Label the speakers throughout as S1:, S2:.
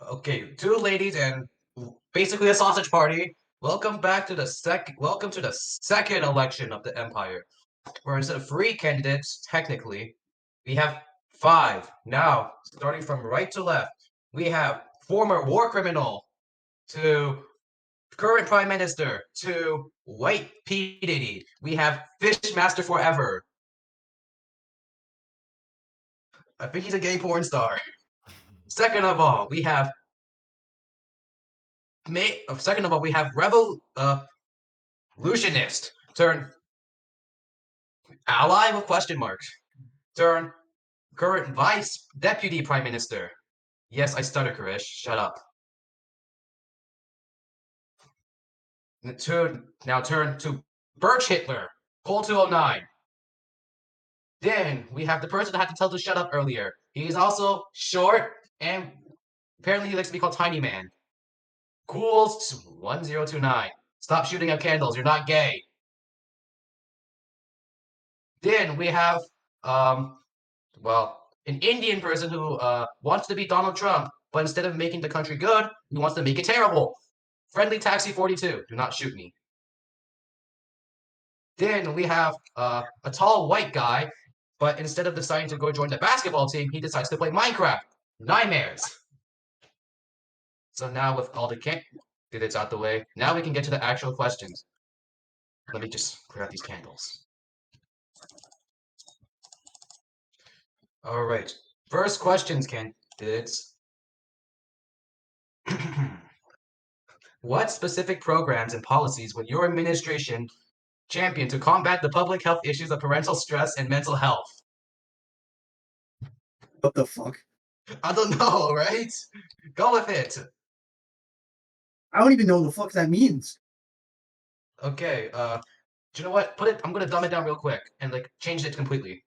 S1: Okay, two ladies and basically a sausage party. Welcome to the second election of the Empire, where instead of three candidates, technically, we have five. Now, starting from right to left, we have former war criminal to current prime minister to white P. Diddy. We have Fishmaster Forever. I think he's a gay porn star. Second of all, we have revolutionist turn ally with question marks. Turn current vice deputy prime minister. Yes, I stutter, Krish. Shut up. Now turn to Birch Hitler, Cole 209. Then we have the person I had to tell to shut up earlier. He's also short and apparently he likes to be called Tiny Man. Cools 1029. Stop shooting at candles. You're not gay. Then we have an Indian person who wants to be Donald Trump, but instead of making the country good, he wants to make it terrible. Friendly Taxi 42. Do not shoot me. Then we have a tall white guy, but instead of deciding to go join the basketball team, he decides to play Minecraft. Nightmares. So now with all the candidates out the way, now we can get to the actual questions. Let me just clear out these candles. All right. First questions, candidates. What specific programs and policies would your administration champion to combat the public health issues of parental stress and mental health?
S2: What the fuck?
S1: I don't know, right? Go with it.
S2: I don't even know what the fuck that means.
S1: Okay, do you know what? I'm gonna dumb it down real quick and like change it completely.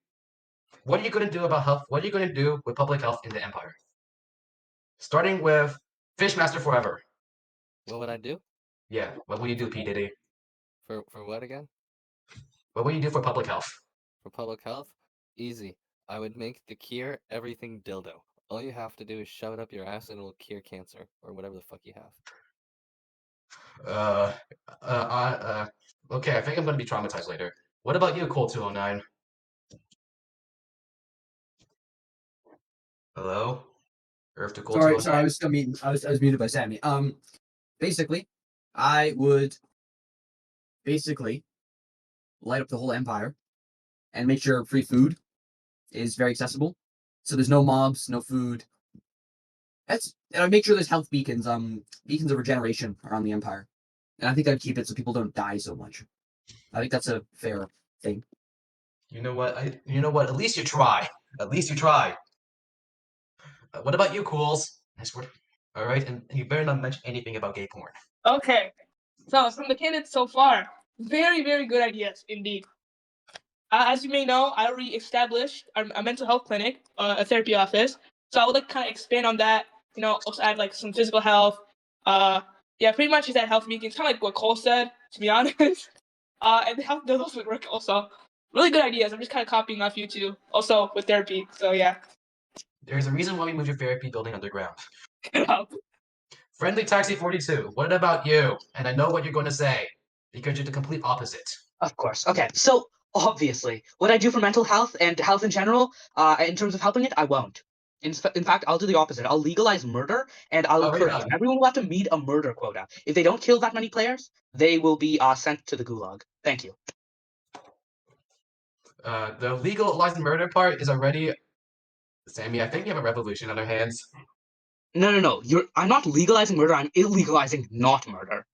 S1: What are you gonna do about health? What are you gonna do with public health in the Empire? Starting with Fishmaster Forever.
S3: What would I do?
S1: Yeah, what will you do, P. Diddy?
S3: For what again?
S1: What will you do for public health?
S3: For public health? Easy. I would make the cure everything dildo. All you have to do is shove it up your ass and it'll cure cancer or whatever the fuck you have.
S1: Uh, okay, I think I'm gonna be traumatized later. What about you, Cole 209? Hello? Earth to Cole
S2: Sorry,
S1: 209?
S2: I was still muted. I was muted by Sammy. Basically, I would light up the whole empire and make sure free food is very accessible. So there's no mobs, no food. And I'd make sure there's health beacons, beacons of regeneration around the empire. And I think I'd keep it so people don't die so much. I think that's a fair thing.
S1: You know what? At least you try. At least you try. What about you, Cools? All right, and you better not mention anything about gay porn.
S4: Okay, so from the candidates so far, very, very good ideas indeed. As you may know, I already established a mental health clinic, a therapy office. So I would like to kind of expand on that. Also add like some physical health. Yeah, pretty much is that health beacons, kind of like what Cole said, to be honest. And the health those would work also. Really good ideas. I'm just kind of copying off you two, also with therapy. So yeah.
S1: There's a reason why we moved your therapy building underground.
S4: Good help.
S1: Friendly Taxi 42, what about you? And I know what you're going to say, because you're the complete opposite.
S5: Of course. Okay. So obviously, what I do for mental health and health in general, in terms of helping it, I won't. In fact, I'll do the opposite. I'll legalize murder, and I'll encourage everyone will have to meet a murder quota. If they don't kill that many players, they will be sent to the gulag. Thank you.
S1: The legalized murder part is already... Sammy, I think you have a revolution on our hands.
S5: No. I'm not legalizing murder. I'm illegalizing not murder.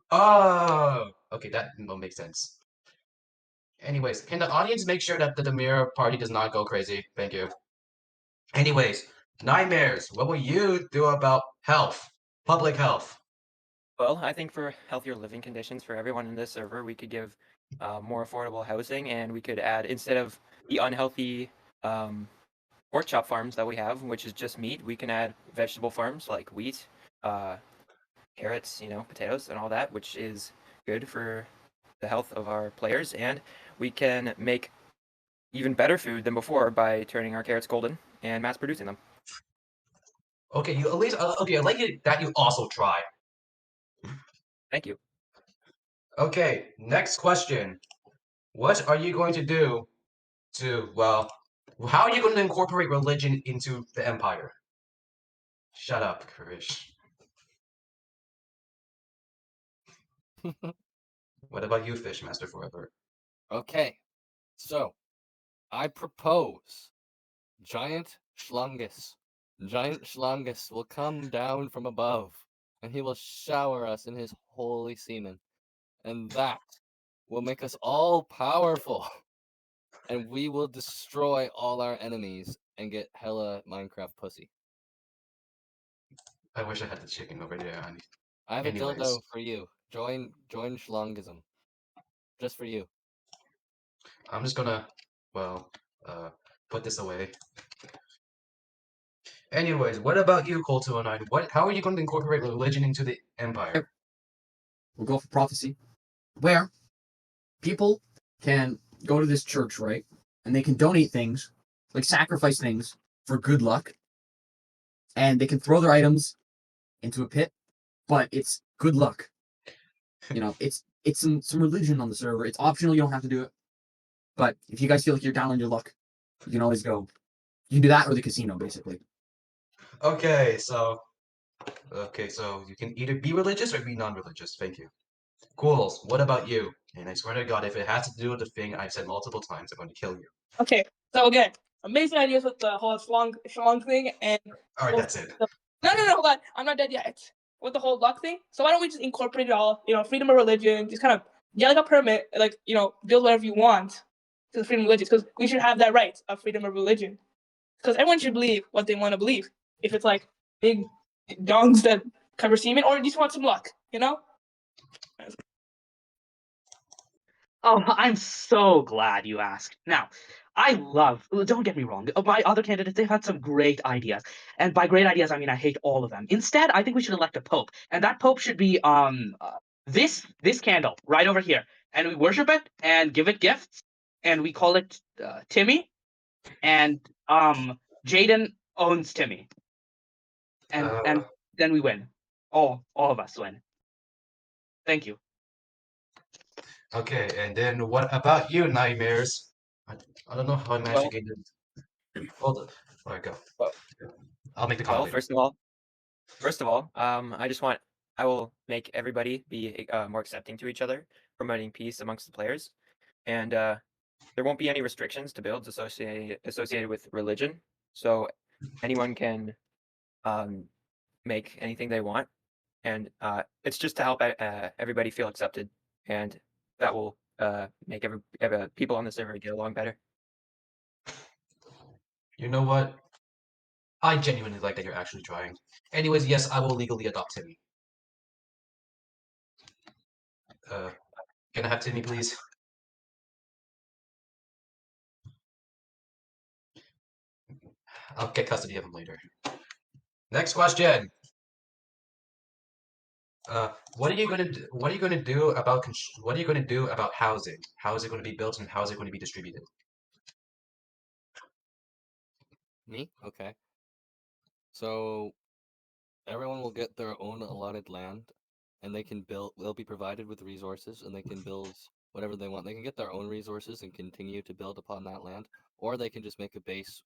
S1: Oh, okay, that will make sense. Anyways, can the audience make sure that the Demir party does not go crazy? Thank you. Anyways, Nightmares, what will you do about health? Public health.
S6: Well, I think for healthier living conditions for everyone in this server, we could give more affordable housing, and we could add, instead of the unhealthy pork chop farms that we have, which is just meat, we can add vegetable farms like wheat, carrots, potatoes, and all that, which is good for the health of our players. And we can make even better food than before by turning our carrots golden and mass producing them.
S1: Okay, you at least okay. I like it that you also try.
S6: Thank you.
S1: Okay, next question. What are you going to do to well? How are you going to incorporate religion into the empire? Shut up, Krish. What about you, Fishmaster Forever?
S3: Okay, so I propose giant Schlungus. Giant Schlungus will come down from above, and he will shower us in his holy semen, and that will make us all powerful, and we will destroy all our enemies and get hella Minecraft pussy.
S1: I wish I had the chicken over there. Honey.
S3: I have a
S1: Anyways.
S3: dildo for you. Join Schlungism. Just for you.
S1: I'm just gonna, well, put this away. Anyways, what about you, Cole 209? How are you going to incorporate religion into the empire?
S2: We'll go for prophecy, where people can go to this church, right? And they can donate things, like sacrifice things for good luck, and they can throw their items into a pit, but it's good luck. You know, it's some religion on the server. It's optional. You don't have to do it. But if you guys feel like you're down on your luck, you can always go. You can do that or the casino, basically.
S1: Okay, so you can either be religious or be non-religious. Thank you. Cool. What about you? And I swear to God, if it has to do with the thing I've said multiple times, I'm going to kill you.
S4: Okay, so again, amazing ideas with the whole schlong thing and.
S1: All right, that's it.
S4: No, hold on. I'm not dead yet. With the whole luck thing, so why don't we just incorporate it all? You know, freedom of religion, just kind of get like a permit, like build whatever you want to the freedom of religion, because we should have that right of freedom of religion, because everyone should believe what they want to believe. If it's like big dongs that cover semen, or you just want some luck, you know?
S5: Oh, I'm so glad you asked. Now, don't get me wrong, my other candidates, they had some great ideas. And by great ideas, I mean I hate all of them. Instead, I think we should elect a pope. And that pope should be this candle right over here. And we worship it and give it gifts. And we call it Timmy. And Jaden owns Timmy. And then we win. All of us win. Thank you.
S1: Okay, and then what about you, Nightmares? I don't know how I'm
S6: Well,
S1: actually going to... Hold on. All right, go.
S6: well,
S1: I'll make the comment
S6: well,
S1: later.
S6: first of all, I will make everybody be more accepting to each other, promoting peace amongst the players, and there won't be any restrictions to builds associated with religion. So anyone can make anything they want, and it's just to help everybody feel accepted, and that will make every people on the server get along better.
S1: You know what? I genuinely like that you're actually trying. Anyways, yes, I will legally adopt Timmy. Can I have Timmy, please? I'll get custody of him later. Next question. What are you gonna do? What are you gonna do about what are you gonna do about housing? How is it going to be built and how is it going to be distributed?
S3: Me? Okay. So everyone will get their own allotted land, and they'll be provided with resources, and they can build whatever they want. They can get their own resources and continue to build upon that land, or they can just make a base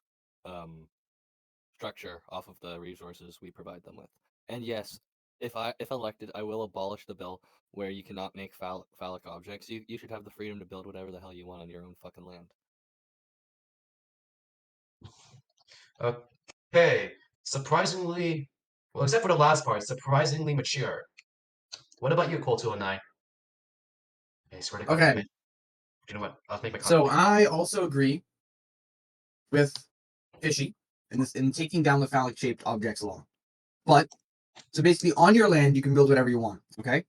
S3: structure off of the resources we provide them with. And yes, if elected, I will abolish the bill where you cannot make phallic objects. You should have the freedom to build whatever the hell you want on your own fucking land.
S1: Okay. Surprisingly, well, except for the last part, surprisingly mature. What about you, Cole 209? I swear to God,
S2: Okay.
S1: you know what? I'll make my
S2: So
S1: comment.
S2: I also agree with Fishy in taking down the phallic shaped objects law. But so basically, on your land, you can build whatever you want. Okay.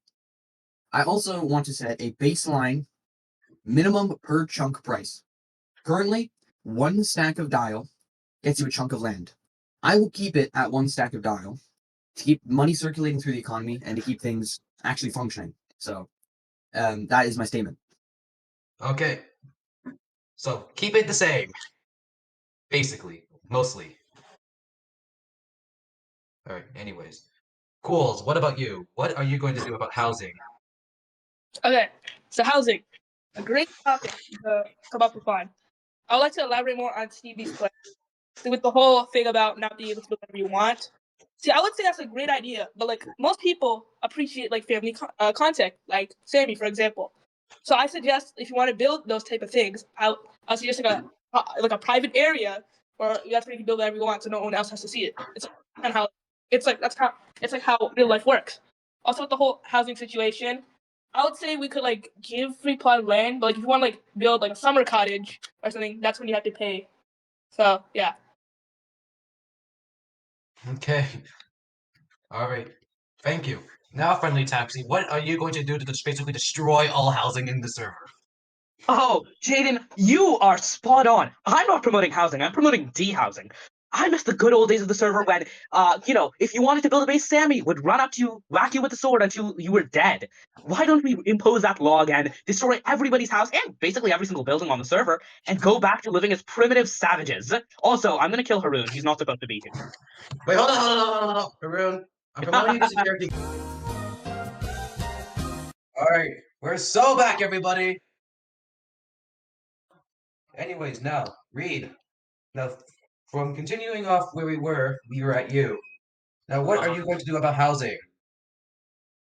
S2: I also want to set a baseline minimum per chunk price. Currently, one stack of dial gets you a chunk of land. I will keep it at one stack of dial to keep money circulating through the economy and to keep things actually functioning. So that is my statement.
S1: Okay. So keep it the same. Basically, mostly. All right. Anyways, Cools, what about you? What are you going to do about housing?
S4: Okay, so housing, a great topic to come up with fun. I would like to elaborate more on Stevie's plan. So with the whole thing about not being able to do whatever you want. See, I would say that's a great idea, but like most people appreciate like family contact, like Sammy, for example. So I suggest if you want to build those type of things, I'll suggest like a private area, or that's where you can build whatever you want, so no one else has to see it. It's kind of how it's like how real life works. Also, with the whole housing situation, I would say we could like give free plot of land, but like if you want to like build like a summer cottage or something, that's when you have to pay. So yeah.
S1: Okay. All right. Thank you. Now, friendly taxi, what are you going to do to just basically destroy all housing in the server?
S5: Oh, Jaden, you are spot on. I'm not promoting housing. I'm promoting dehousing. I miss the good old days of the server when, if you wanted to build a base, Sammy would run up to you, whack you with a sword until you were dead. Why don't we impose that log and destroy everybody's house and basically every single building on the server and go back to living as primitive savages? Also, I'm gonna kill Haroon. He's not supposed to be here.
S1: Wait, hold on. Haroon, I'm promoting you to security. All right, we're so back, everybody. Anyways, now, Reed. Now, from continuing off where we were at you. Now, what are you going to do about housing?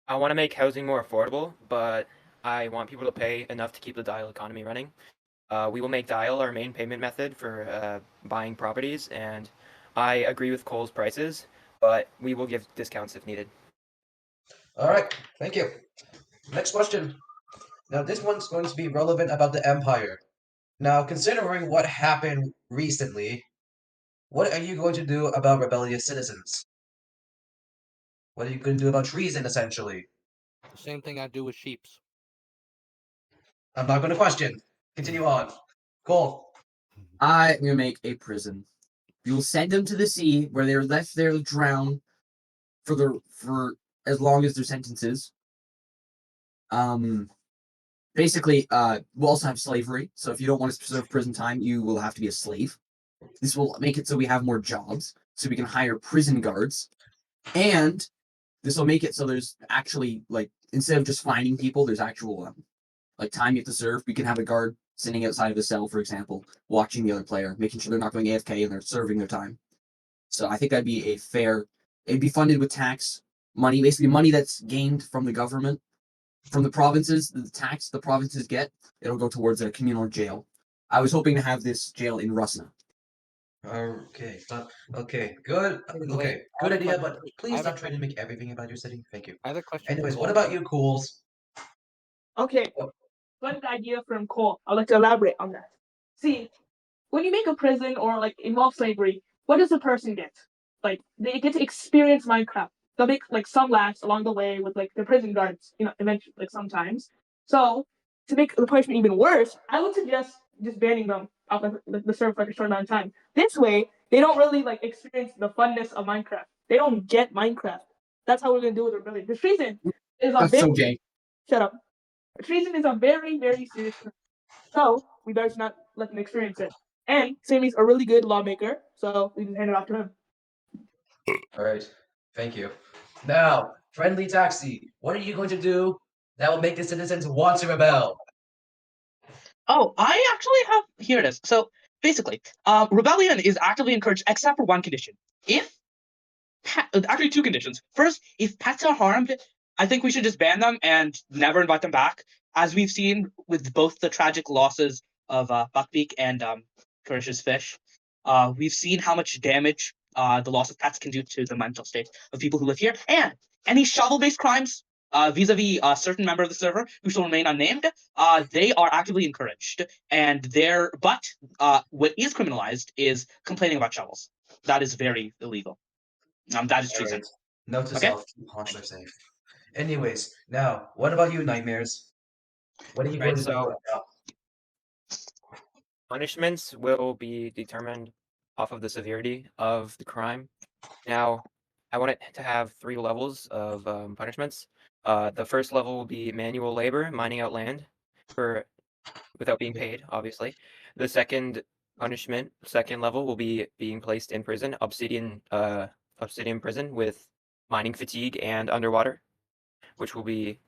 S6: I want to make housing more affordable, but I want people to pay enough to keep the Dial economy running. We will make Dial our main payment method for buying properties, and I agree with Cole's prices, but we will give discounts if needed.
S1: All right, thank you. Next question. Now, this one's going to be relevant about the Empire. Now, considering what happened recently, what are you going to do about rebellious citizens? What are you going to do about treason, essentially?
S3: The same thing I do with sheeps.
S1: I'm not going to question. Continue on. Cole.
S2: I'm gonna make a prison. We will send them to the sea where they're left there to drown for as long as their sentence is. Basically, we'll also have slavery. So if you don't want to serve prison time, you will have to be a slave. This will make it so we have more jobs, so we can hire prison guards, and this will make it so there's actually like instead of just finding people, there's actual like time you have to serve. We can have a guard sitting outside of the cell, for example, watching the other player, making sure they're not going AFK and they're serving their time. So I think that'd be a fair. It'd be funded with tax money, basically money that's gained from the government, from the provinces. The tax the provinces get, it'll go towards a communal jail. I was hoping to have this jail in Rusna.
S1: Okay, okay, good.
S3: Wait,
S1: Okay,
S3: I
S1: good
S3: have a
S1: idea,
S3: question.
S1: but
S3: I
S1: please
S3: have a
S1: stop trying to make everything about your city. Thank you.
S3: I have a question for
S1: Anyways, what
S3: Cole.
S1: about you, Cools?
S4: Okay, good idea from Cole. I'd like to elaborate on that. See, when you make a prison or like involve slavery, what does the person get? Like they get to experience Minecraft. They'll make like some laughs along the way with like the prison guards, eventually like sometimes. So to make the punishment even worse, I would suggest just banning them off of the server for like a short amount of time. This way, they don't really like experience the funness of Minecraft. They don't get Minecraft. That's how we're gonna do it with rebellion. The treason is a
S2: That's
S4: very
S2: so gay.
S4: shut up. Treason is a very, very serious crime. So we better not let them experience it. And Sammy's a really good lawmaker, so we just hand it off to him.
S1: All right, thank you. Now, friendly taxi, what are you going to do that will make the citizens want to rebel?
S5: Oh, I actually have. Here it is. So basically, rebellion is actively encouraged except for one condition. If actually two conditions. First, if pets are harmed, I think we should just ban them and never invite them back, as we've seen with both the tragic losses of Buckbeak and Kirsch's fish. We've seen how much damage the loss of pets can do to the mental state of people who live here, and any shovel-based crimes vis-a-vis a certain member of the server who shall remain unnamed, they are actively encouraged. And what is criminalized is complaining about shovels. That is very illegal. That is
S1: All
S5: treason.
S1: right, note to
S5: Okay.
S1: self: keep Haunter safe. Anyways, now, what about you, Nightmares? What are you going
S6: Right,
S1: to do
S6: so
S1: about?
S6: punishments will be determined off of the severity of the crime. Now, I want it to have 3 levels of punishments. The first level will be manual labor, mining out land for without being paid, obviously. The second punishment, second level, will be being placed in prison, obsidian obsidian prison with mining fatigue and underwater, which will be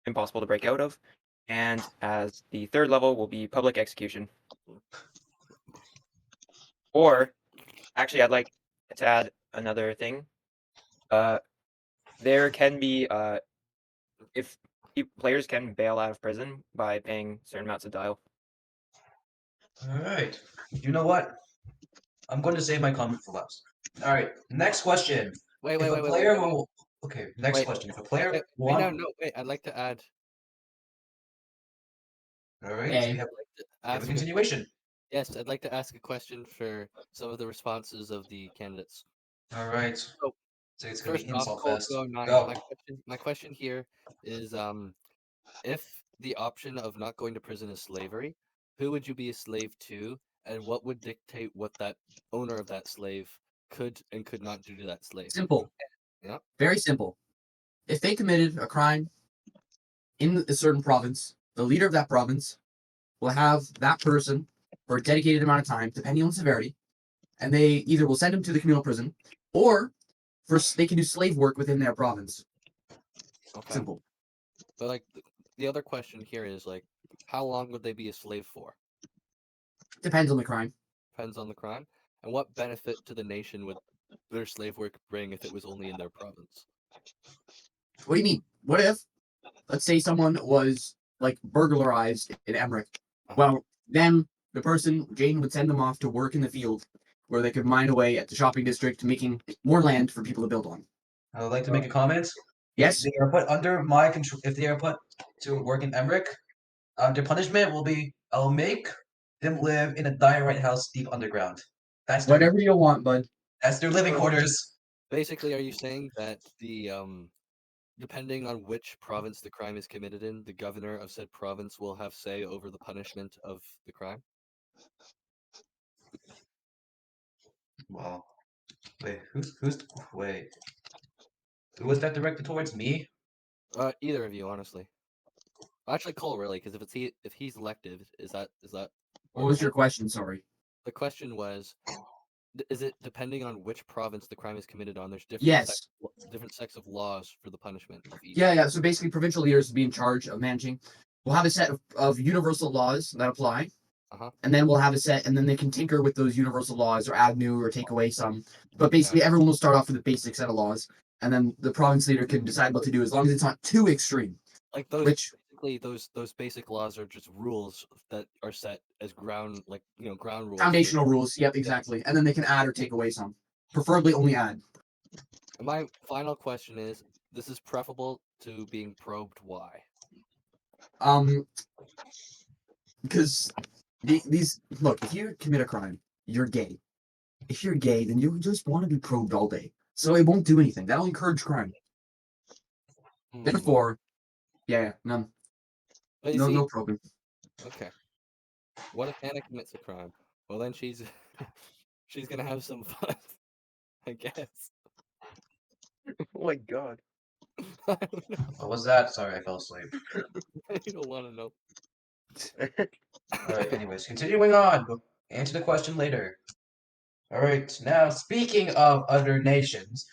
S6: impossible to break out of. And as the third level will be public execution. Or, actually, I'd like to add another thing. There can be, if players can bail out of prison by paying certain amounts of dial.
S1: All right. You know what? I'm going to save my comment for last. All right. Next question.
S3: Wait,
S1: If
S3: wait,
S1: a
S3: wait, wait,
S1: player
S3: wait, wait,
S1: will. Okay. Next
S3: wait.
S1: question. If a
S3: Wait,
S1: player
S3: wait,
S1: want.
S3: no, wait. I'd like to add.
S1: All right.
S2: Okay.
S1: We have,
S3: I'd like to
S1: we have a
S3: ask.
S1: continuation.
S3: Yes, I'd like to ask a question for some of the responses of the candidates.
S1: All right.
S3: So,
S1: So it's gonna be
S3: first off,
S1: insult
S3: Cold
S1: fest.
S3: Go 9.
S1: Go.
S3: My question here is, if the option of not going to prison is slavery, who would you be a slave to, and what would dictate what that owner of that slave could and could not do to that slave?
S2: Simple.
S3: Yeah.
S2: Very simple. If they committed a crime in a certain province, the leader of that province will have that person for a dedicated amount of time, depending on severity, and they either will send him to the communal prison, or they can do slave work within their province.
S3: Okay.
S2: Simple.
S3: But like the other question here is like, how long would they be a slave for?
S2: Depends on the crime.
S3: Depends on the crime. And what benefit to the nation would their slave work bring if it was only in their province?
S2: What do you mean? What if, let's say, someone was like burglarized in Emmerich? Well, then the person, Jane, would send them off to work in the field where they could mine away at the shopping district, making more land for people to build on.
S1: I would like to make a comment.
S2: Yes?
S1: If they are put under my control, if they are put to work in Emmerich, their punishment will be I'll make them live in a diorite house deep underground.
S2: Whatever you want, bud.
S1: That's their living quarters.
S3: Basically, are you saying that the depending on which province the crime is committed in, the governor of said province will have say over the punishment of the crime?
S1: Wow. Wait, wait. Who was that directed towards me?
S3: Either of you, honestly. Actually, Cole, really, because if he's elected, is that
S2: What was your question? Sorry.
S3: the question was? Is it depending on which province the crime is committed on? There's
S2: Yes.
S3: different sets of laws for the punishment of each.
S2: Yeah. So basically, provincial leaders will be in charge of managing. We'll have a set of universal laws that apply. And then we'll have a set, and then they can tinker with those universal laws or add new or take away some. But basically, everyone will start off with a basic set of laws, and then the province leader can decide what to do as long as it's not too extreme.
S3: Like those,
S2: Which
S3: basically, those basic laws are just rules that are set as ground rules.
S2: Foundational rules. Yep, exactly. And then they can add or take away some. Preferably only add.
S3: And my final question is: this is preferable to being probed. Why?
S2: Because these look, if you commit a crime, you're gay. If you're gay, then you just want to be probed all day. So it won't do anything. That'll encourage crime. Therefore, none.
S3: But
S2: No probing.
S3: Okay. What if Hannah commits a crime? Well, then she's she's gonna have some fun, I guess.
S6: Oh my god.
S3: I don't know.
S1: What was that? Sorry, I fell asleep.
S3: I don't want to know.
S1: Alright, anyways, continuing on. We'll answer the question later. Alright, now speaking of other nations,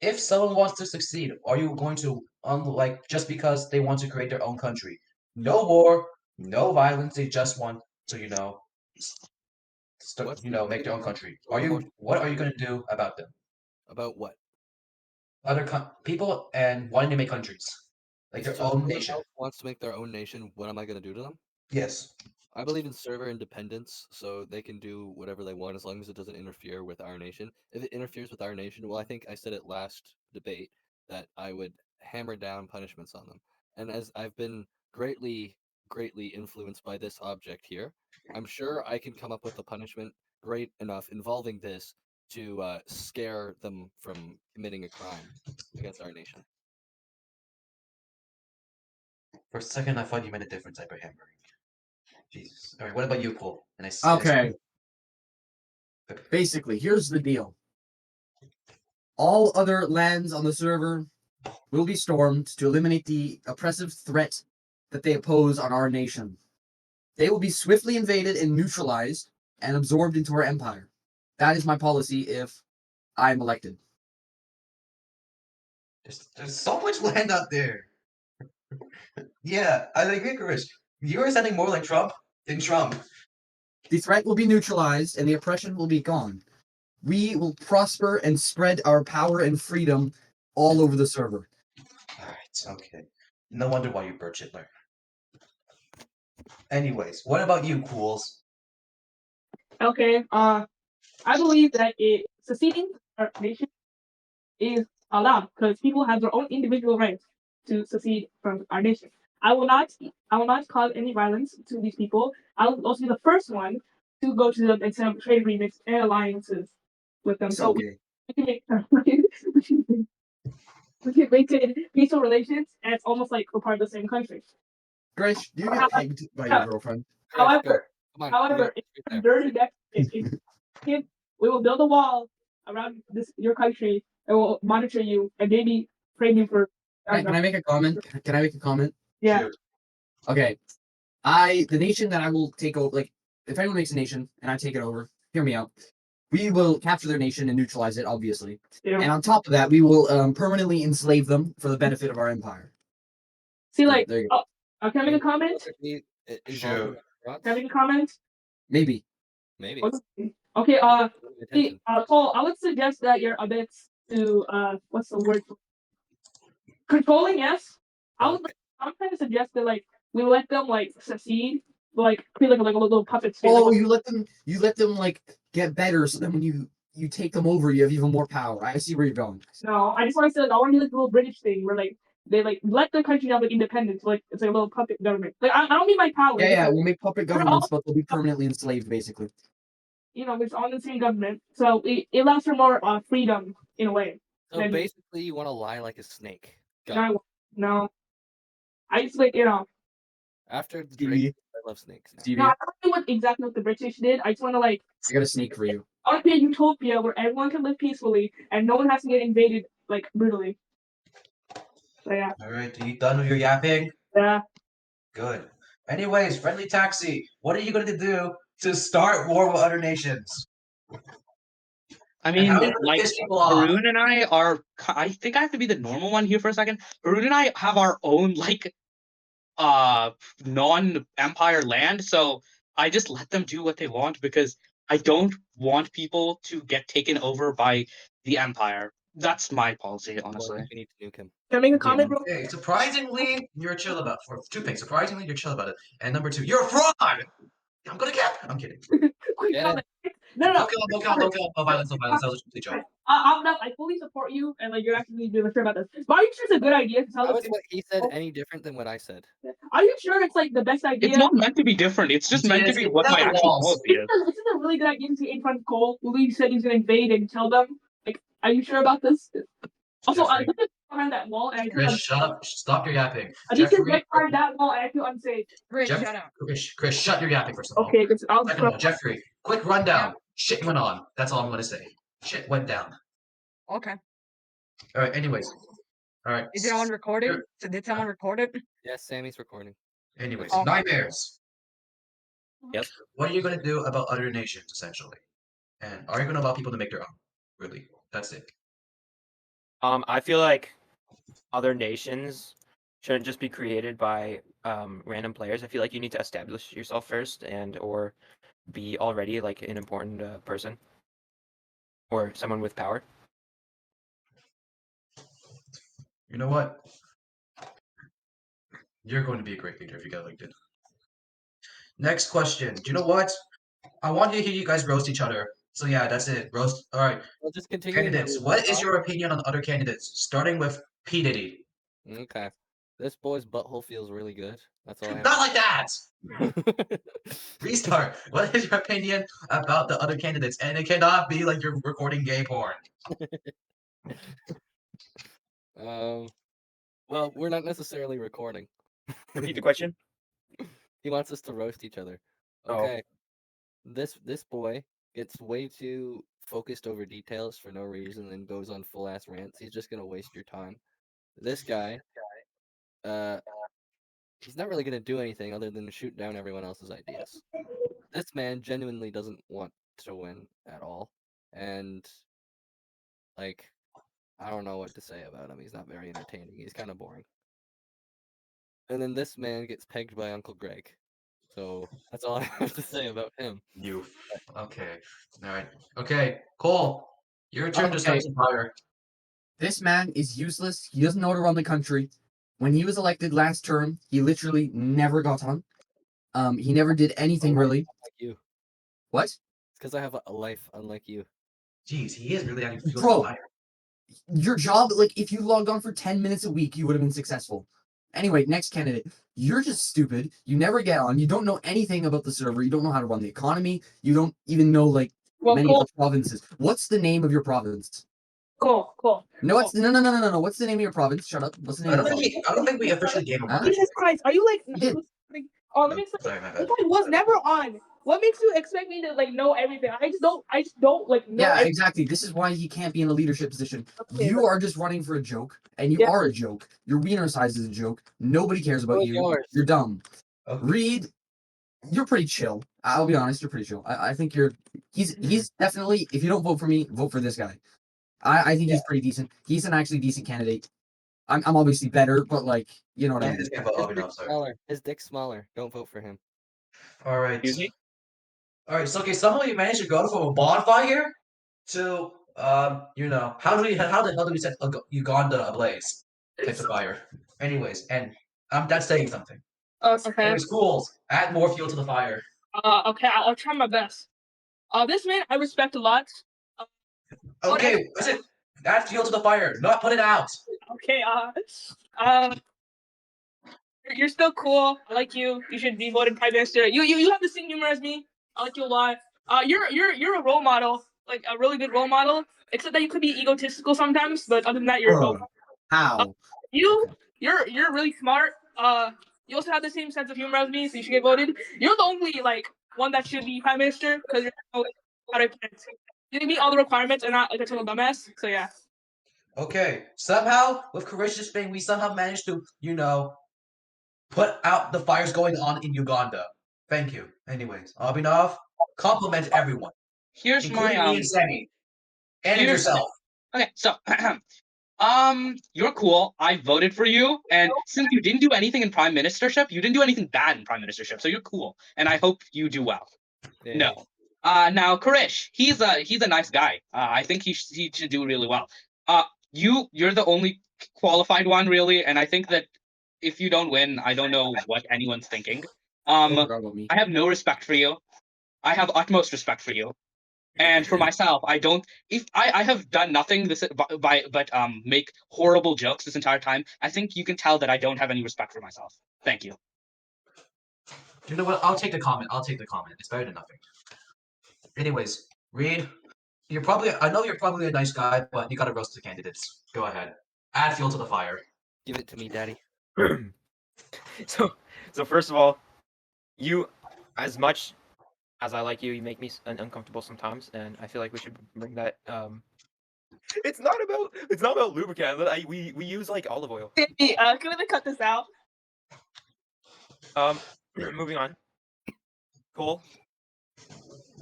S1: if someone wants to succeed, are you going to, like, just because they want to create their own country? No war, no violence, they just want to, make their own country. What are you going to do about them?
S3: About what?
S1: Other people and wanting to make countries, like their
S3: So
S1: own
S3: someone
S1: nation.
S3: else wants to make their own nation. What am I gonna do to them?
S1: Yes.
S3: I believe in server independence, so they can do whatever they want as long as it doesn't interfere with our nation. If it interferes with our nation, well, I think I said it last debate that I would hammer down punishments on them. And as I've been greatly influenced by this object here, I'm sure I can come up with a punishment great enough involving this to scare them from committing a crime against our nation.
S1: For a second, I thought you meant a different type of hammering. Jesus. All right. What about you, Cole?
S2: Okay. Basically, here's the deal. All other lands on the server will be stormed to eliminate the oppressive threat that they pose on our nation. They will be swiftly invaded and neutralized and absorbed into our empire. That is my policy if I'm elected.
S1: There's so much land out there. Yeah, I agree, Chris. You're sounding more like Trump than Trump.
S2: The threat will be neutralized and the oppression will be gone. We will prosper and spread our power and freedom all over the server.
S1: Alright, okay. No wonder why you Bert Hitler. Anyways, what about you, Cools?
S4: Okay. I believe that seceding our nation is allowed because people have their own individual rights to secede from our nation. I will not cause any violence to these people. I will also be the first one to go to them and set up trade agreements and alliances with them. So
S2: Okay.
S4: we can make we can maintain peaceful relations, and it's almost like we're part of the same country.
S2: Grish, do you get pegged by your girlfriend?
S3: Chris, go.
S4: However,
S3: Come on.
S4: however, if
S3: Right
S4: you're
S3: there.
S4: dirty next, if we will build a wall around your country and will monitor you and maybe frame you for.
S2: Can I make a comment? Can I make a comment?
S4: Yeah.
S1: Shoot.
S2: Okay. The nation that I will take over, like, if anyone makes a nation and I take it over, hear me out. We will capture their nation and neutralize it, obviously.
S4: Yeah.
S2: And on top of that, we will permanently enslave them for the benefit of our empire.
S4: See, like,
S2: there you go.
S4: can I make a comment?
S1: Shoot.
S4: Can I make a comment?
S2: Maybe.
S3: Maybe.
S4: Okay.
S3: Attention.
S4: Paul, I would suggest that you're a bit too what's the word? Controlling, yes. I'm trying to suggest that like we let them like succeed, like create like a little puppet state.
S2: Oh,
S4: Like,
S2: you let them like get better, so then when you take them over, you have even more power. I see where you're going.
S4: no, I just want to say like I want to do like a little British thing where like they like let the country have like independence, like it's like a little puppet government. Like I don't mean my power.
S2: Yeah,
S4: just,
S2: yeah,
S4: like,
S2: we'll make puppet
S4: we're all,
S2: governments, but they'll be permanently enslaved, basically.
S4: you know, it's all the same government, so it allows for more freedom in a way.
S3: So
S4: Then-
S3: basically, you want to lie like a snake. Go.
S4: No, I just like
S3: After the
S2: Stevie.
S3: Drake, I love snakes. Now.
S2: Stevie,
S4: no, I don't know exactly what the British did. I just want to like
S2: I got a sneak for you.
S4: I want to be a utopia where everyone can live peacefully and no one has to get invaded like brutally. So yeah,
S1: Alright, are you done with your yapping?
S4: yeah.
S1: Good. Anyways, friendly taxi, what are you going to do to start war with other nations?
S5: I
S1: And
S5: mean,
S1: how are you going to
S5: like
S1: piss people off?
S5: Haroon and I are. I think I have to be the normal one here for a second. Haroon and I have our own like non-empire land, so I just let them do what they want because I don't want people to get taken over by the empire. That's my policy,
S3: Well, I
S5: honestly.
S3: think we need to nuke him.
S4: Can I make a comment, bro?
S1: Okay, surprisingly, you're chill about for two things. Surprisingly, you're chill about it. And number two, you're a fraud! I'm gonna cap. I'm kidding.
S4: Quick
S3: Get
S4: comment. No,
S1: Don't kill him, don't kill him, don't kill him. No violence, no violence. That was a complete joke.
S4: I fully support you, and like you're actually really sure about this. But are you sure it's a good idea to tell
S3: How
S4: us?
S3: is what he said any different than what I said?
S4: Are you sure it's like the best idea?
S5: It's not meant to be different. It's just meant to be what my actual policy is.
S4: This is a really good idea to see in front of Cole, who he said he's gonna invade and kill them. Like, are you sure about this? Also, I
S1: Jeffrey.
S4: look behind that wall, and I feel
S1: Chris, shut up. Stop your yapping.
S4: Alicia
S1: Jeffrey,
S4: right behind that wall, and I feel unsafe.
S1: Jeff, Chris, shut your yapping first of all.
S4: Okay, because I'll
S1: Second of all, Jeffrey, quick rundown. Shit went on. That's all I'm gonna say. Shit went down.
S7: Okay.
S1: All right. Anyways. All right.
S7: Is it on recording?
S1: Sure.
S7: So did someone record it?
S3: Yes, Sammy's recording.
S1: Anyways,
S7: Oh.
S1: nightmares.
S3: Yes.
S1: What are you gonna do about other nations, essentially? And are you gonna allow people to make their own? Really? That's it.
S6: I feel like other nations shouldn't just be created by random players. I feel like you need to establish yourself first, and or be already like an important person or someone with power.
S1: You know what? You're going to be a great leader if you get elected. Next question. Do you know what? I want to hear you guys roast each other. So yeah, that's it. Roast. All right.
S3: Well, just continue.
S1: Candidates. What is your opinion on other candidates? Starting with P Diddy.
S3: Okay. This boy's butthole feels really good. That's all I have.
S1: Not like that.
S3: to
S1: Restart. What is your opinion about the other candidates? And it cannot be like you're recording gay porn.
S3: Well, we're not necessarily recording.
S6: Repeat the question.
S3: He wants us to roast each other.
S6: Oh.
S3: Okay. This boy gets way too focused over details for no reason and goes on full ass rants. He's just gonna waste your time. This guy, he's not really gonna do anything other than shoot down everyone else's ideas. This man genuinely doesn't want to win at all, and Like, I don't know what to say about him. He's not very entertaining. He's kind of boring. And then this man gets pegged by Uncle Greg. So that's all I have to say about him.
S1: You. Okay. All right. Okay. Cole, your turn to start
S2: Okay.
S1: some fire.
S2: This man is useless. He doesn't know how to run the country. When he was elected last term, he literally never got on. He never did anything really.
S3: Like you.
S2: What?
S3: It's because I have a life unlike you.
S1: Jeez, he is really adding fuel to the
S2: Bro,
S1: fire.
S2: your job, like, if you logged on for 10 minutes a week, you would have been successful. Anyway, next candidate. You're just stupid. You never get on. You don't know anything about the server. You don't know how to run the economy. You don't even know, like,
S4: Well,
S2: many of
S4: Cole,
S2: the provinces. What's the name of your province?
S4: Cole.
S2: No, what's no. What's the name of your province? Shut up. What's the name
S1: I
S2: of
S1: don't
S2: your
S1: think
S2: province?
S1: we, I don't think we officially gave him one.
S2: Huh?
S4: Jesus Christ, are you like?
S2: You did.
S4: Oh, let me explain.
S1: Sorry, my bad.
S4: I was never on. What makes you expect me to like know everything? I just don't like know.
S2: Yeah, exactly. This is why he can't be in a leadership position.
S4: Okay,
S2: You are just running for a joke, and you
S4: Yeah.
S2: are a joke. Your wiener size is a joke. Nobody cares about
S3: Who's
S2: you.
S3: yours?
S2: You're dumb.
S1: Okay.
S2: Reed, you're pretty chill. I'll be honest, you're pretty chill. I think you're. He's definitely. If you don't vote for me, vote for this guy. I think he's pretty decent. He's an actually decent candidate. I'm obviously better, but like you know what I
S1: I
S2: mean.
S1: just can't vote
S3: His
S1: Obi, no,
S3: dick's
S1: sorry.
S3: smaller. His dick's smaller. Don't vote for him.
S1: All right.
S6: Excuse me?
S1: All right. So okay, somehow you managed to go from a bonfire to how the hell do we set Uganda ablaze? Types of fire. Anyways, and that's saying something.
S4: Okay.
S1: Anyways, schools, add more fuel to the fire.
S4: Okay. I'll try my best. This man I respect a lot.
S1: Okay, that's it. Add fuel to the fire, not put it out.
S4: Okay. Uh, you're still cool. I like you. You should be voted prime minister. You have the same humor as me. I like you a lot. You're a role model, like a really good role model. Except that you could be egotistical sometimes, but other than that, you're
S2: Bro, how?
S4: you. You're really smart. You also have the same sense of humor as me, so you should get voted. You're the only like one that should be prime minister because you're how do I put it? You meet all the requirements and not like a total dumbass. So yeah.
S1: Okay, somehow with courageous Spain, we somehow managed to, put out the fires going on in Uganda. Thank you. Anyways, Abhinav, compliment everyone,
S5: Here's
S1: including
S5: my
S1: me and Sammy, and
S5: here's
S1: yourself.
S5: okay. So you're cool. I voted for you, and since you didn't do anything in prime ministership, you didn't do anything bad in prime ministership, so you're cool, and I hope you do well.
S3: Yay.
S5: No. Now Kurish, he's a nice guy. I think he should do really well. You're the only qualified one really, and I think that if you don't win, I don't know what anyone's thinking.
S2: Oh, forgot about me.
S5: I have no respect for you. I have utmost respect for you. And for myself, I don't. If I have done nothing this but make horrible jokes this entire time, I think you can tell that I don't have any respect for myself. Thank you.
S1: You know what? I'll take the comment. I'll take the comment. It's better than nothing. Anyways, Reed, I know you're probably a nice guy, but you gotta roast the candidates. Go ahead. Add fuel to the fire.
S3: Give it to me, daddy.
S6: So first of all, you, as much as I like you, you make me uncomfortable sometimes, and I feel like we should bring that. It's not about lubricant. We use like olive oil.
S4: Sammy, can we cut this out?
S6: Moving on. Cole,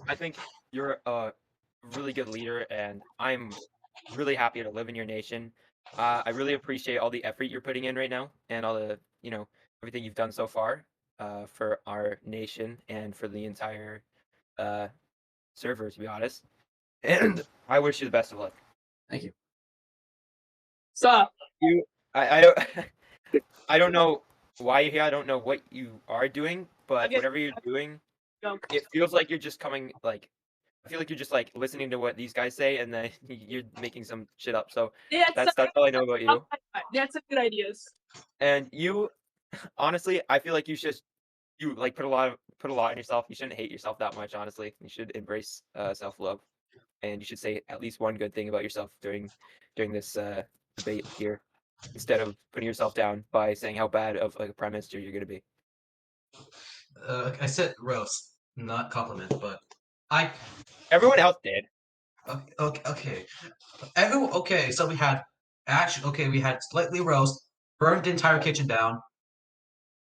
S6: I think you're a really good leader, and I'm really happy to live in your nation. I really appreciate all the effort you're putting in right now, and all the everything you've done so far for our nation and for the entire server, to be honest. And I wish you the best of luck.
S2: Thank you.
S4: Stop.
S6: I don't I don't know why you're here. I don't know what you are doing, but
S4: guess-
S6: whatever you're doing,
S4: Joke.
S6: it feels like you're just coming like. I feel like you're just like listening to what these guys say, and then you're making some shit up. So
S4: Yeah,
S6: that's all I know about you.
S4: That's some good ideas.
S6: And you, honestly, I feel like you like put a lot in yourself. You shouldn't hate yourself that much. Honestly, you should embrace self-love, and you should say at least one good thing about yourself during this debate here, instead of putting yourself down by saying how bad of like a prime minister you're gonna be.
S1: I said roast, not compliment, but
S6: Everyone else did.
S1: okay. Okay, so we had we had slightly roast, burned the entire kitchen down,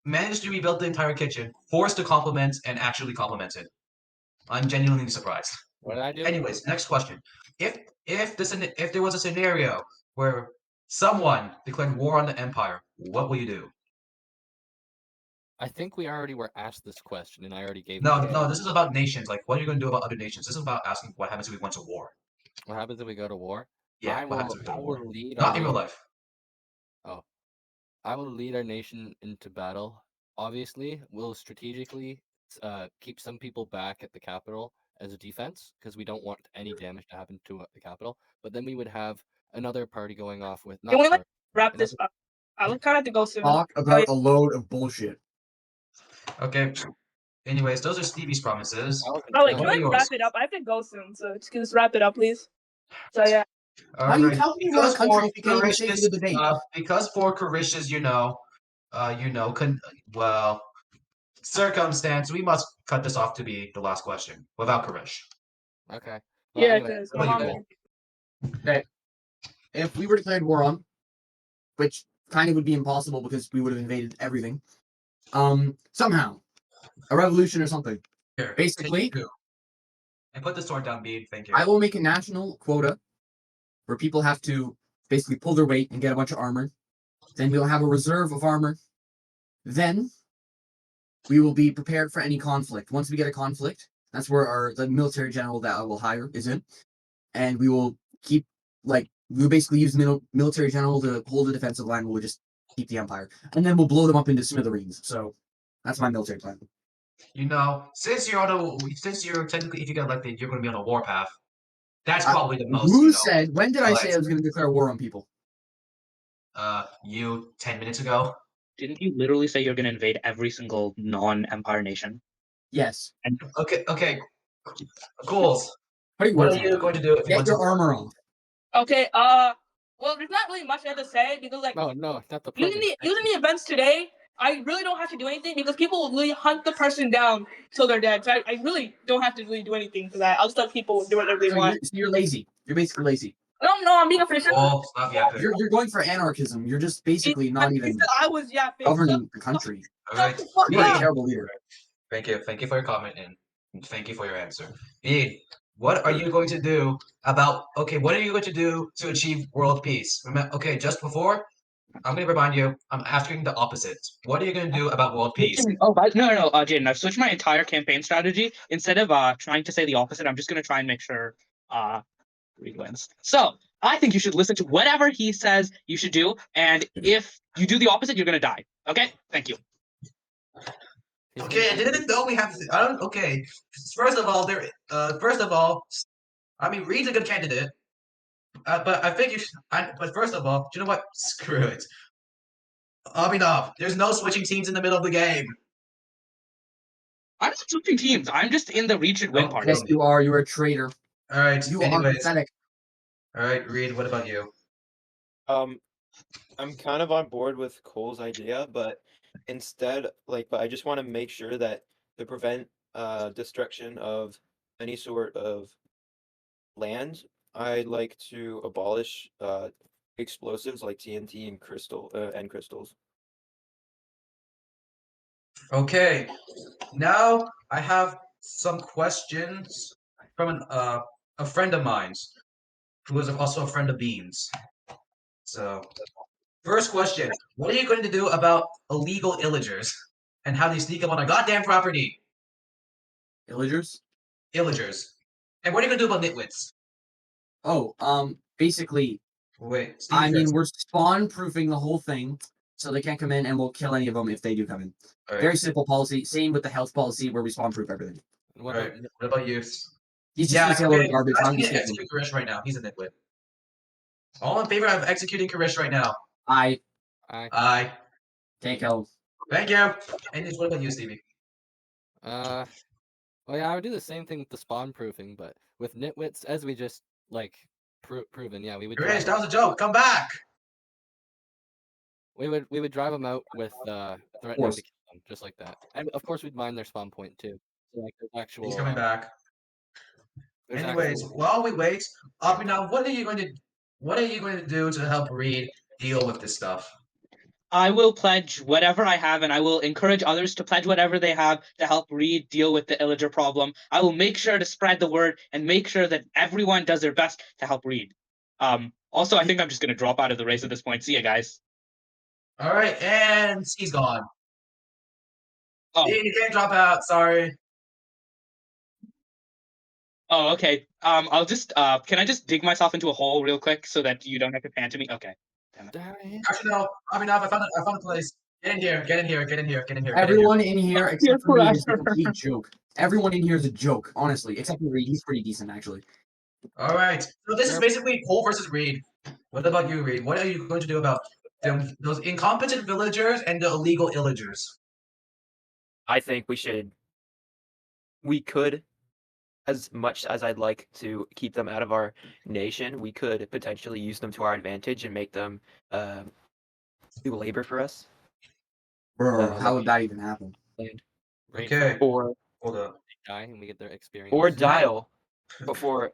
S1: managed to rebuild the entire kitchen, forced to compliment, and actually complimented. I'm genuinely surprised.
S3: What did I do?
S1: Anyways, next question. if there was a scenario where someone declared war on the empire, what will you do?
S3: I think we already were asked this question, and I already gave
S1: No,
S3: my
S1: no,
S3: answer.
S1: this is about nations. Like, what are you going to do about other nations? This is about asking what happens if we went to war.
S3: What happens if we go to war?
S1: Yeah, what happens if we go
S3: I
S1: to war?
S3: will lead our
S1: Not in real
S3: nation.
S1: life.
S3: Oh, I will lead our nation into battle. Obviously, we'll strategically keep some people back at the capital as a defense because we don't want any damage to happen to the capital. But then we would have another party going off with
S4: Can
S3: not
S4: we like
S3: party.
S4: wrap
S3: Another,
S4: this up? I would kind of have to go soon.
S2: Talk
S4: Oh,
S2: about
S4: yeah.
S2: a load of bullshit.
S1: Okay. Anyways, those are Stevie's promises.
S3: I wasn't
S4: Oh wait,
S3: done.
S4: can
S1: What are
S4: we wrap
S1: yours?
S4: it up? I have to go soon, so just wrap it up, please. So yeah.
S2: How can you run a country if you can't even stay for the debate?
S1: Because for Carisha's, well, circumstance, we must cut this off to be the last question without Karish.
S3: Okay. Well,
S4: Yeah,
S3: anyway,
S4: because
S1: What
S4: my
S1: about
S4: mom.
S1: you,
S2: Okay. If we were declared war on, which kind of would be impossible because we would have invaded everything, somehow a revolution or something.
S1: Here,
S2: Basically,
S1: take two. And put the sword down, Bede. Thank you.
S2: I will make a national quota where people have to basically pull their weight and get a bunch of armor. Then we'll have a reserve of armor. Then we will be prepared for any conflict. Once we get a conflict, that's where the military general that I will hire is in, and we will keep we'll basically use the military general to hold the defensive line. We'll just keep the empire, and then we'll blow them up into smithereens. So that's my military plan.
S1: Since you're technically, if you get elected, you're going to be on a warpath. That's
S2: I-
S1: probably the most.
S2: Who said? When did I say
S1: But
S2: I was going to declare war on people?
S1: you 10 minutes ago.
S5: Didn't you literally say you're going to invade every single non-empire nation?
S2: Yes.
S1: Okay. Goals.
S2: How do you
S1: What
S2: work
S1: are
S2: on
S1: you
S2: that?
S1: going to do if you
S2: Get
S1: went to
S2: your
S1: war?
S2: armor on.
S4: Okay. Well, there's not really much I have to say because like
S3: no, not the
S4: using
S3: program.
S4: the events today, I really don't have to do anything because people will really hunt the person down till they're dead. So I really don't have to really do anything for that. I'll just let people do whatever they
S2: So
S4: want.
S2: you're lazy. You're basically lazy.
S4: No, I'm being efficient.
S1: Oh, stop yapping.
S2: You're going for anarchism. You're just basically not even
S4: I was yapping.
S2: governing the country.
S1: All right.
S4: Shut the fuck
S2: You're a
S4: up.
S2: terrible leader.
S1: Thank you. Thank you for your comment and thank you for your answer. Bede, what are you going to do what are you going to do to achieve world peace? Okay, just before, I'm going to remind you, I'm asking the opposite. What are you going to do about world peace?
S5: Oh, no, Jaden, I've switched my entire campaign strategy. Instead of trying to say the opposite, I'm just going to try and make sure Reed wins. So I think you should listen to whatever he says you should do, and if you do the opposite, you're going to die. Okay? Thank you.
S1: Okay, I didn't know we have. I don't. Okay, first of all, I mean, Reed's a good candidate, but I think you. But first of all, do you know what? Screw it. Abhinav, there's no switching teams in the middle of the game.
S5: I'm not switching teams. I'm just in the Reed should win
S1: Oh,
S5: party.
S2: Yes, you are. You're a traitor.
S1: All right.
S2: You are
S1: Anyways,
S2: pathetic.
S1: all right, Reed. What about you?
S6: I'm kind of on board with Cole's idea, but but I just want to make sure that to prevent destruction of any sort of land, I'd like to abolish explosives like TNT and crystals.
S1: Okay, now I have some questions from a friend of mine who is also a friend of Beans. So, first question: what are you going to do about illegal illagers and how they sneak up on our goddamn property?
S2: Illagers?
S1: Illagers. And what are you going to do about nitwits?
S2: Oh, basically,
S1: Wait, Stevie
S2: I mean,
S1: first.
S2: we're spawn proofing the whole thing, so they can't come in, and we'll kill any of them if they do come in.
S1: All right.
S2: Very simple policy. Same with the health policy, where we spawn proof everything.
S3: And what
S1: All right.
S3: about
S1: What about you?
S2: He's just gonna say a load of garbage.
S1: I'm
S2: I'm
S1: going
S2: just
S1: to
S2: kidding.
S1: execute Karish right now. He's a nitwit. All in favor of executing Karish right now?
S2: I
S1: Aye.
S2: take out.
S1: Thank you. And what about you, Stevie?
S3: well, yeah, I would do the same thing with the spawn proofing, but with nitwits, as we just proven, yeah, we would
S1: Karish, that was a joke. Come back.
S3: we would drive them out with threatening
S2: course.
S3: to kill them, just like that. And of course, we'd mine their spawn point too. So like there's actual.
S1: He's coming back.
S3: There's
S1: Anyways,
S3: actual-
S1: while we wait, now what are you going to do to help Reed deal with this stuff?
S5: I will pledge whatever I have, and I will encourage others to pledge whatever they have to help Reed deal with the illager problem. I will make sure to spread the word and make sure that everyone does their best to help Reed. Also, I think I'm just going to drop out of the race at this point. See ya, guys.
S1: All right, and he's gone.
S5: Oh,
S1: You can't drop out. Sorry.
S5: oh, okay. I'll just can I just dig myself into a hole real quick so that you don't have to pan to me? Okay. Damn it.
S1: Actually, no. I mean, I found a place. Get in here. Get in here. Get in here. Get in here.
S2: Everyone in here
S4: Peer
S2: except for Reed is a
S4: pressure.
S2: complete joke. Everyone in here is a joke, honestly. Except for Reed, he's pretty decent actually.
S1: All right. So this is basically Cole versus Reed. What about you, Reed? What are you going to do about those incompetent villagers and the illegal illagers?
S6: I think we could, as much as I'd like to keep them out of our nation, we could potentially use them to our advantage and make them do labor for us.
S2: Bro, how
S6: like
S2: would that even happen?
S6: land.
S1: Okay.
S6: Or
S1: Hold up.
S3: Die and we get their experience.
S6: or dial, but for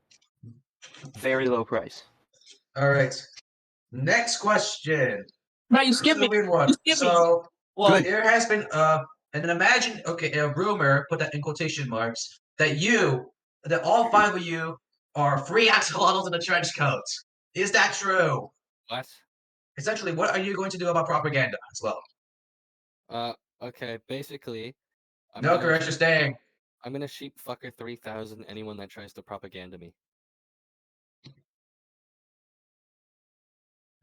S6: very low price.
S1: All right. Next question.
S4: No, you
S1: This is
S4: skipped
S1: a
S4: me.
S1: weird one.
S4: You skipped me.
S1: So
S4: Well,
S1: there has been and then imagine a rumor, put that in quotation marks, that all five of you are free axolotls in a trench coat. Is that true?
S3: What?
S1: Essentially, what are you going to do about propaganda as well?
S3: Okay, basically, I'm
S1: No,
S3: gonna
S1: correct, you're staying.
S3: I'm gonna sheep fucker 3000 anyone that tries to propaganda me.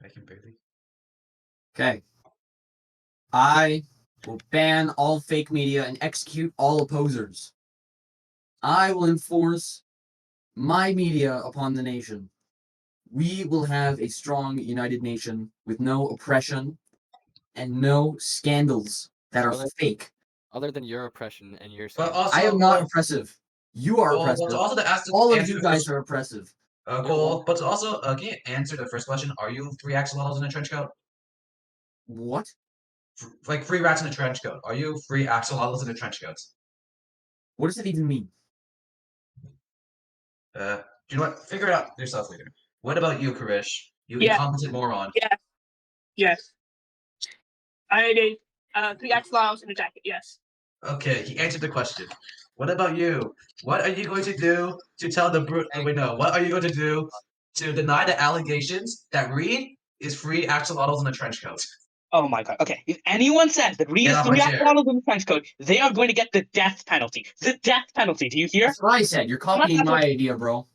S1: I can barely.
S2: Okay. I will ban all fake media and execute all opposers. I will enforce my media upon the nation. We will have a strong, united nation with no oppression and no scandals that are
S3: Other-
S2: fake.
S3: Other than your oppression and your
S1: But
S3: scandals.
S1: also,
S2: I am not oppressive. You are
S1: Well,
S2: oppressive.
S1: but also to ask
S2: All of
S1: answer
S2: you
S1: the
S2: guys
S1: first,
S2: are oppressive.
S1: Cole. But to also, can you answer the first question? Are you three axolotls in a trench coat?
S2: What?
S1: Like free rats in a trench coat. Are you free axolotls in a trench coat?
S2: What does it even mean?
S1: Do you know what? Figure it out yourself later. What about you, Karish? You
S4: Yeah.
S1: incompetent moron.
S4: yes. Yes. I did 3 axolotls in a jacket. Yes.
S1: Okay, he answered the question. What about you? What are you going to do to tell the brute? Wait, no. What are you going to do to deny the allegations that Reed is free axolotls in a trench coat?
S5: Oh my god. Okay. If anyone says that Reed
S1: Get
S5: is
S1: off my
S5: three
S1: chair.
S5: axolotls in the trench coat, they are going to get the death penalty. The death penalty. Do you hear?
S2: That's what I said. You're copying my idea, bro.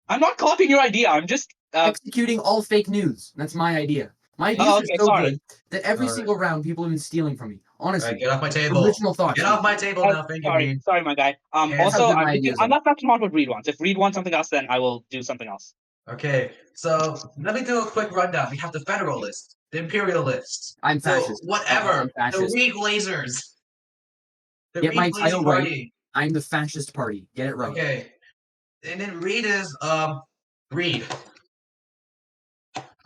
S5: I'm not copying your idea. I'm just
S2: Executing all fake news. That's my idea. My ideas
S5: Oh,
S2: are
S5: okay,
S2: so
S5: sorry.
S2: good that every
S1: Alright.
S2: single round people have been stealing from me. Honestly.
S1: Alright, get off my table.
S2: Original thoughts.
S1: Get off my table now, thank you,
S5: Sorry,
S1: Reed.
S5: sorry, my guy.
S1: And-
S2: That's how
S5: Also,
S2: good my ideas are.
S5: unless that's not what Reed wants. If Reed wants something else, then I will do something else.
S1: Okay, so let me do a quick rundown. We have the Federalists, the Imperialists,
S2: I'm
S1: the
S2: fascist.
S1: whatever,
S2: I'm
S1: the
S2: fascist.
S1: Reed Lasers, the
S2: Get my
S1: Reed Lazy
S2: title right.
S1: Party.
S2: I'm the fascist party. Get it right.
S1: Okay, and then Reed is Reed.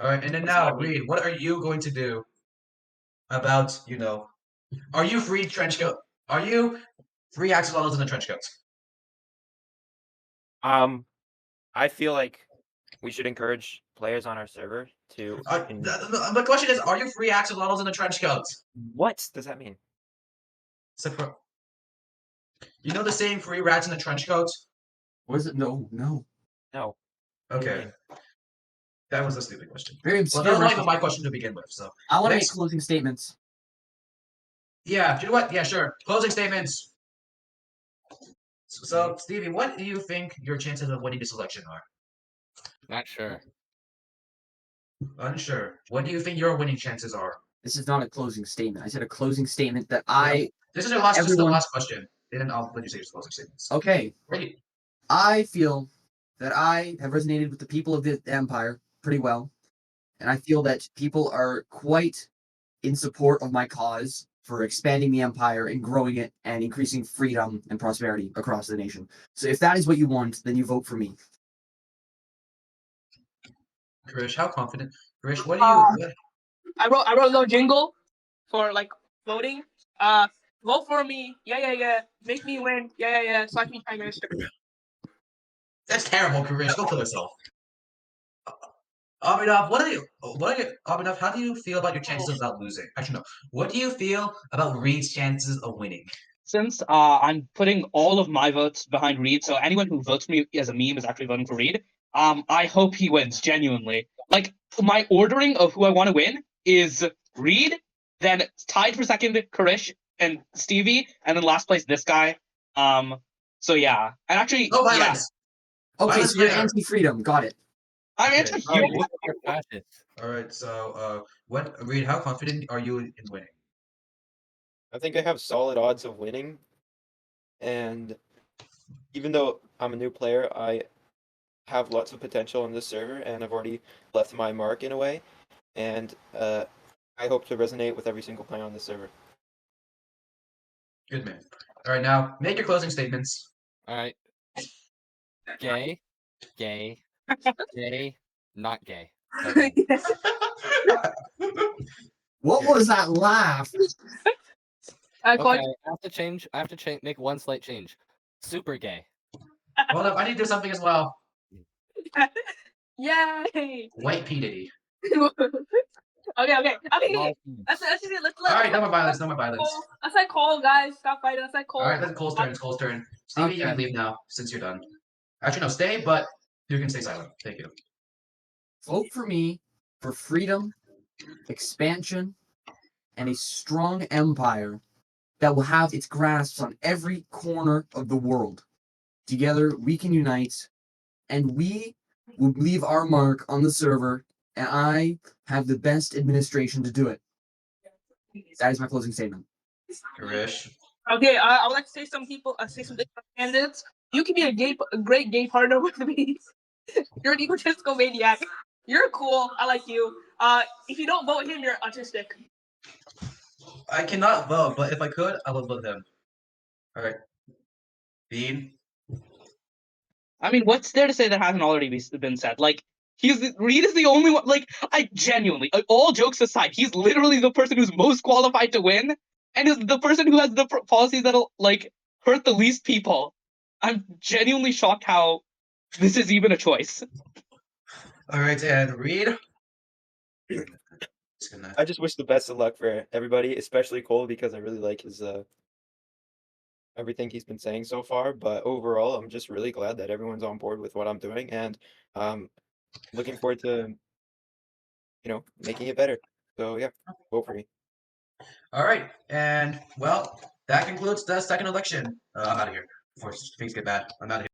S1: All right, and then
S6: What's
S1: now
S6: that mean?
S1: Reed, what are you going to do about Are you free trench coat? Are you free axolotls in a trench coat?
S6: I feel like we should encourage players on our server to.
S1: The question is, are you free axolotls in a trench coat?
S6: What does that mean?
S1: You know the saying "free rats in a trench coat"?
S2: What is it? No.
S6: No. What do you
S1: Okay,
S6: mean?
S1: that was a stupid question.
S2: Very
S1: Well,
S2: obscure.
S1: that was not even
S2: reference.
S1: my question to begin with. So
S2: I want to make
S1: next,
S2: closing statements.
S1: yeah, you know what? Yeah, sure. Closing statements. So, Stevie, what do you think your chances of winning this election are?
S3: Not sure.
S1: Unsure. What do you think your winning chances are?
S2: This is not a closing statement. I said a closing statement that
S1: This is your last. This is the
S2: everyone-
S1: last question. Then I'll let you say your closing statements.
S2: Okay.
S1: Ready?
S2: I feel that I have resonated with the people of the empire pretty well. And I feel that people are quite in support of my cause for expanding the empire and growing it and increasing freedom and prosperity across the nation. So if that is what you want, then you vote for me.
S1: Krish, how confident? Krish, what do you?
S4: I wrote a little jingle for like voting. Vote for me. Yeah. Make me win. Yeah. So I can be prime minister.
S1: That's terrible, Krish. Go kill yourself. Abhinav, Abhinav, how do you feel about your chances about losing? Actually, no. What do you feel about Reed's chances of winning?
S5: Since I'm putting all of my votes behind Reed, so anyone who votes me as a meme is actually voting for Reed. I hope he wins genuinely. Like my ordering of who I want to win is Reed, then tied for second Karish and Stevie, and then last place this guy. So yeah, and actually,
S1: Oh,
S5: yeah,
S1: violence!
S2: Okay,
S1: Violence
S2: so you're
S1: fair.
S2: anti-freedom. Got it.
S5: I'm
S1: Okay.
S5: answering
S3: Oh,
S5: you.
S3: you are fascist.
S1: All right. So, Reed, how confident are you in winning?
S6: I think I have solid odds of winning, and even though I'm a new player, I have lots of potential on this server, and I've already left my mark in a way, and I hope to resonate with every single player on this server.
S1: Good man. All right, now make your closing statements.
S3: All right. Gay, gay, gay, not gay. Okay.
S2: What was that laugh?
S4: I call
S3: Okay, I have to change. I have to change. Make one slight change. Super gay.
S1: Hold up, I need to do something as well.
S4: Yay!
S1: White P Diddy.
S4: Okay.
S3: Nice.
S4: Let's
S1: All right, no more violence. No more violence.
S4: let's like Cole, guys. Stop fighting. Let's like Cole.
S1: All right, that's Cole's turn. It's Cole's turn. Stevie, you
S2: Okay.
S1: can leave now since you're done. Actually, no, stay, but you can stay silent. Thank you.
S2: Vote for me for freedom, expansion, and a strong empire that will have its grasps on every corner of the world. Together, we can unite, and we will leave our mark on the server, and I have the best administration to do it. That is my closing statement.
S1: Karish.
S4: Okay, I would like to say some people. Say some different candidates. You can be a great gay partner with me. You're an egotistical maniac. You're cool. I like you. If you don't vote him, you're autistic.
S1: I cannot vote, but if I could, I would vote him. All right. Bean.
S5: I mean, what's there to say that hasn't already been said? Like, Reed is the only one. Like, I genuinely, all jokes aside, he's literally the person who's most qualified to win, and is the person who has the policies that'll like hurt the least people. I'm genuinely shocked how this is even a choice.
S1: All right, and Reed.
S6: I just wish the best of luck for everybody, especially Cole, because I really like his everything he's been saying so far. But overall, I'm just really glad that everyone's on board with what I'm doing, and looking forward to making it better. So yeah, vote for me.
S1: All right, and well, that concludes the second election. I'm out of here before things get bad. I'm out of here.